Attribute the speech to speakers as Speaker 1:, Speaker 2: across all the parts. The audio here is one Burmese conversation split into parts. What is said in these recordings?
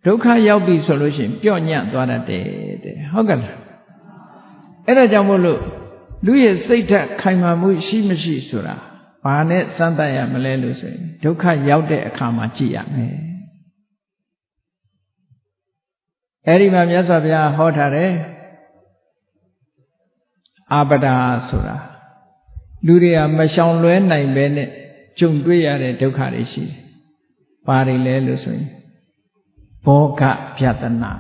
Speaker 1: ဒုက္ခရောက်ပြီဆိုလို့ရှိရင်ပျော့ညံ့သွားတတ်တယ်တဲ့ဟုတ်ကဲ့လားအဲ့ဒါကြောင့်မို့လို့လူရဲ့စိတ်ဓာတ်ခိုင်မာမှုရှိမရှိဆိုတာဘာနဲ့စမ်းသပ်ရမလဲလို့ဆိုရင်ဒုက္ခရောက်တဲ့အခါမှာကြည့်ရမယ်အဲ့ဒီမှာမြတ်စွာဘုရားဟောထားတယ်အာပဒါဆိုတာလူတွေကမရှောင်လွဲနိုင်ပဲနဲ့ကြုံတွေ့ရတဲ့ဒုက္ခတွေရှိတယ်။ဘာတွေလဲလို့ဆိုရင်ဘောဂဗျတနာ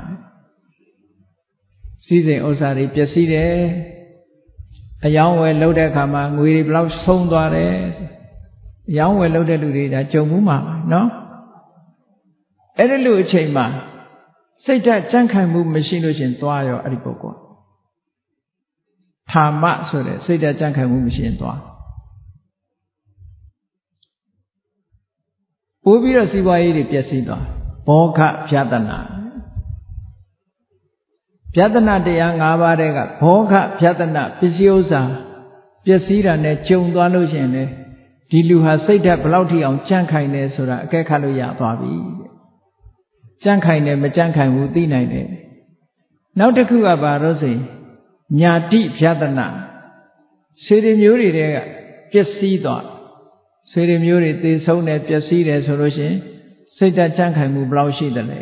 Speaker 1: စည်းစိမ်ဥစ္စာတွေပျက်စီးတယ်။အယောင်းဝယ်လုပ်တဲ့အခါမှာငွေတွေဘယ်လောက်ဆုံးသွားတယ်။အယောင်းဝယ်လုပ်တဲ့လူတွေဒါကြုံမှုမှာနော်။အဲ့ဒီလိုအချိန်မှာစိတ်ဓာတ်ကြံ့ခိုင်မှုမရှိလို့ရှင်သွားရောအဲ့ဒီပုဂ္ဂိုလ်ဌာမဆိုတဲ့စိတ်ဓာတ်ကြံ့ခိုင်မှုမရှိရင်သွားပိုးပြီးတော့စီးပွားရေးတွေပျက်စီးသွားဘောဂဗျတနာဗျတနာတရား၅ပါးတဲ့ကဘောဂဗျတနာပစ္စည်းဥစ္စာပျက်စီးတာနဲ့ကြုံသွားလို့ရှိရင်လေဒီလူဟာစိတ်ဓာတ်ဘယ်လောက်ထိအောင်ကြံ့ခိုင်နေဆိုတာအကဲခတ်လို့ရသွားပြီကြံ့ခိုင်တယ်မကြံ့ခိုင်ဘူးသိနိုင်တယ်နောက်တစ်ခုကဘာလို့ဆိုရင်ညာတိဗျတနာဆွေတွေမျိုးတွေကပျက်စီးသွားဆွေတွေမျိုးတွေသေဆုံးတယ်ပျက်စီးတယ်ဆိုလို့ရှိရင်စိတ်ဓာတ်ကြံ့ခိုင်မှုဘယ်လောက်ရှိတယ်လဲ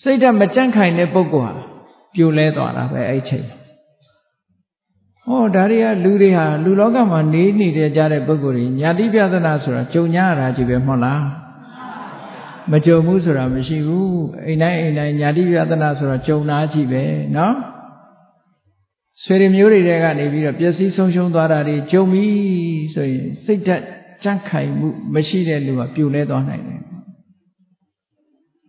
Speaker 1: စိတ်ဓာတ်မကြံ့ခိုင်တဲ့ပုဂ္ဂိုလ်ဟာပြိုလဲသွားတာပဲအဲ့ချိန်ဟောဒါတွေကလူတွေဟာလူလောကမှာနေနေတဲ့ကြတဲ့ပုဂ္ဂိုလ်တွေညာတိဗျတနာဆိုတာကြုံညာရတာကြီးပဲမဟုတ်လားမကြုံဘူးဆိုတာမရှိဘူးအိမ်တိုင်းညာတိဗျတနာဆိုတာကြုံတာကြီးပဲနော်ဆွေတွေမျိုးတွေကနေပြီးတော့ပျက်စီးဆုံးရှုံးသွားတာတွေကြုံပြီဆိုရင်စိတ်ဓာတ်ကြံ့ခိုင်မှုမရှိတဲ့လူကပြိုလဲသွားနိုင်တယ်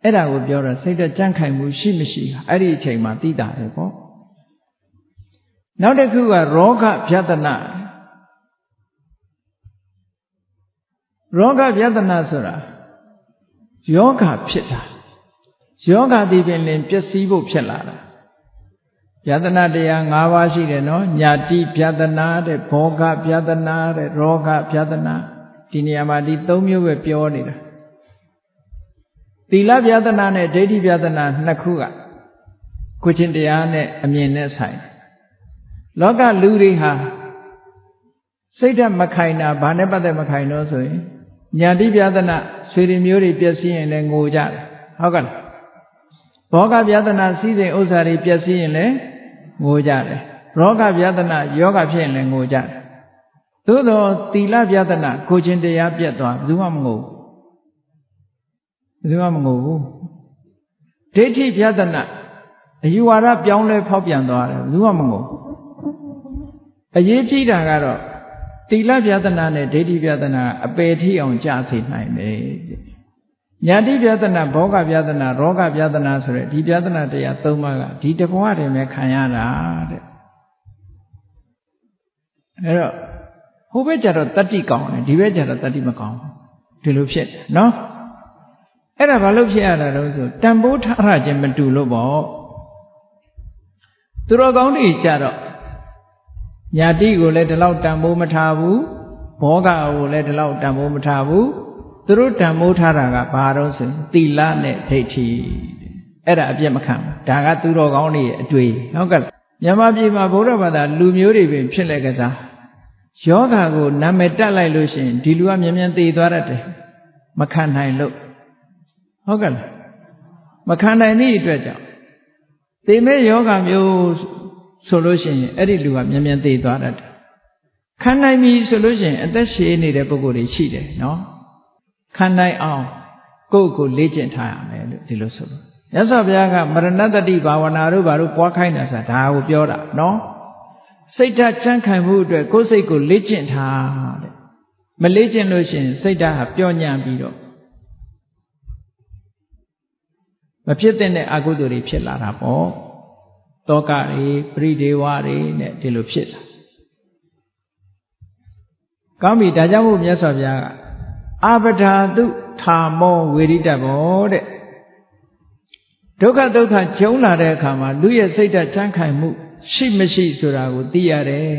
Speaker 1: အဲ့ဒါကိုပြောတော့စိတ်ဓာတ်ကြံ့ခိုင်မှုရှိမရှိအဲ့ဒီအချိန်မှာသိတာပဲပေါ့နောက်တစ်ခုကရောဂဗျတနာရောဂဗျတနာဆိုတာယောဂဖြစ်တာယောဂဒီပင်လင်ပျက်စီးဖို့ဖြစ်လာတာဗျတနာတရား၅ပါးရှိတယ်နော်ညာတိဗျတနာတဲ့ဘောဂဗျတနာတဲ့ရောဂဗျတနာဒီနေရာမှာဒီ၃မျိုးပဲပြောနေတာသီလဗျတနာနဲ့ဒိဋ္ဌိဗျတနာနှစ်ခုကကိုချင်းတရားနဲ့အမြင်နဲ့ဆိုင်လောကလူတွေဟာစိတ်ဓာတ်မခိုင်တာဘာနဲ့ပတ်သက်မခိုင်တော့ဆိုရင်ညာတိဗျတနာဆွေတွေမျိုးတွေပျက်စီးရင်လည်းငိုကြတယ်ဟုတ်ကဲ့ဘောဂဗျတနာစည်းစိမ်ဥစ္စာတွေပျက်စီးရင်လည်းငိုကြတယ်ရောဂဗျတနာယောဂဖြစ်ရင်လည်းငိုကြတယ်သို့သောသီလဗျတနာကိုချင်းတရားပြတ်သွားဘယ်သူမှမငိုဘူးဘယ်သူမှမငိုဘူးဒိဋ္ဌိဗျတနာအယူဝါဒပြောင်းလဲဖောက်ပြန်သွားတယ်ဘယ်သူမှမငိုအရေးကြီးတာကတော့သီလဗျတနာနဲ့ဒိဋ္ဌိဗျတနာအပယ်ထိအောင်ကြစေနိုင်တယ်ညာတိဗျတနာဘောဂဗျတနာရောဂဗျတနာဆိုတဲ့ဒီဗျတနာတရား၃ပါးကဒီတဘဝတည်းပဲခံရတာတဲ့အဲ့တော့ဟိုဘက်ကျတော့တတ္တိကောင်းတယ်ဒီဘက်ကျတော့တတ္တိမကောင်းဒီလိုဖြစ်တယ်နော်အဲ့ဒါဘာလို့ဖြစ်ရတာလဲဆိုတန်ဖိုးထားရခြင်းမတူလို့ပေါ့သူတော်ကောင်းတွေကြတော့ညာတိကိုလည်းဒီလောက်တန်ဖိုးမထားဘူးဘောဂကိုလည်းဒီလောက်တန်ဖိုးမထားဘူးသူတို့တန်ဖိုးထားတာကဘာတော့ဆိုသီလနဲ့ဒိဋ္ဌိအဲ့ဒါအပြစ်မခံဘူးဒါကသူတော်ကောင်းတွေအတွေ့ဟုတ်ကဲ့မြန်မာပြည်မှာဗုဒ္ဓဘာသာလူမျိုးတွေပင်ဖြစ်လက်ကစားယောဂကိုနာမည်တက်လိုက်လို့ရှိရင်ဒီလူကမြင်မြင်သေသွားတတ်တယ်မခံနိုင်လို့ဟုတ်ကဲ့မခံနိုင်သည့်အတွက်ကြောင့်သေမဲ့ယောဂမျိုးဆိုလို့ရှိရင်အဲ့ဒီလူကမြင်မြင်သေသွားတတ်တယ်ခံနိုင်ပြီဆိုလို့ရှိရင်အသက်ရှည်နေတဲ့ပုဂ္ဂိုလ်တွေရှိတယ်နော်ခံနိုင်အောင်ကိုယ့်ကိုလေ့ကျင့်ထားရမယ်လို့ဒီလိုဆိုလို့မြတ်စွာဘုရားကမရဏတ္တိဘာဝနာတို့ဘာလို့ပွားခိုင်းတာဆိုတာဒါကိုပြောတာနော်စိတ်ဓာတ်ချမ်းခိုင်မှုအတွက်ကိုယ်စိတ်ကိုလေ့ကျင့်ထားတဲ့မလေ့ကျင့်လို့ရှိရင်စိတ်ဓာတ်ဟာပျော့ညံ့ပြီးတော့မဖြစ်တဲ့အကုသိုလ်တွေဖြစ်လာတာပေါ့တောကတွေပရိဒေဝတွေနဲ့ဒီလိုဖြစ်လာကောင်းပြီဒါကြောင့်မို့မြတ်စွာဘုရားကအာပဒါတုထာမောဝေရိတဘောတဲ့ဒုက္ခဒုက္ခကျုံလာတဲ့အခါမှာလူရဲ့စိတ်ဓာတ်ချမ်းခိုင်မှုရှိမရှိဆိုတာကိုသိရတယ်